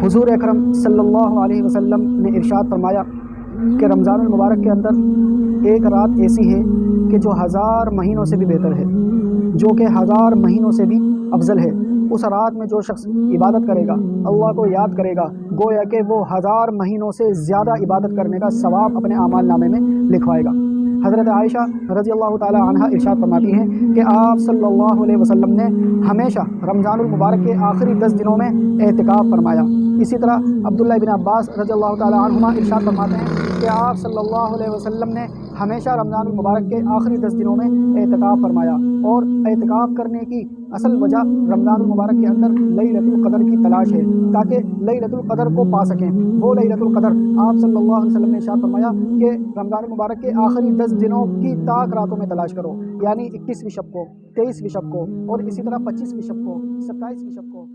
حضور اکرم صلی اللہ علیہ وسلم نے ارشاد فرمایا کہ رمضان المبارک کے اندر ایک رات ایسی ہے کہ جو 1000 مہینوں سے بھی بہتر ہے، جو کہ 1000 مہینوں سے بھی افضل ہے۔ اس رات میں جو شخص عبادت کرے گا، اللہ کو یاد کرے گا، گویا کہ وہ 1000 مہینوں سے زیادہ عبادت کرنے کا ثواب اپنے اعمال نامے میں لکھوائے گا۔ حضرت عائشہ رضی اللہ تعالی عنہا ارشاد فرماتی ہیں کہ آپ صلی اللہ علیہ وسلم نے ہمیشہ رمضان المبارک کے آخری 10 دنوں میں اعتکاف فرمایا۔ اسی طرح عبداللہ بن عباس رضی اللہ تعالی عنہما ارشاد فرماتے ہیں کہ آپ صلی اللہ علیہ وسلم نے ہمیشہ رمضان المبارک کے آخری 10 دنوں میں اعتکاف فرمایا، اور اعتکاف کرنے کی اصل وجہ رمضان المبارک کے اندر لیلۃ القدر کی تلاش ہے، تاکہ لیلۃ القدر کو پا سکیں۔ وہ لیلۃ القدر آپ صلی اللہ علیہ وسلم نے ارشاد فرمایا کہ رمضان المبارک کے آخری 10 دنوں کی طاق راتوں میں تلاش کرو، یعنی 21ویں شب کو، 23ویں شب کو، اور اسی طرح 25ویں شب کو، 27ویں شب کو۔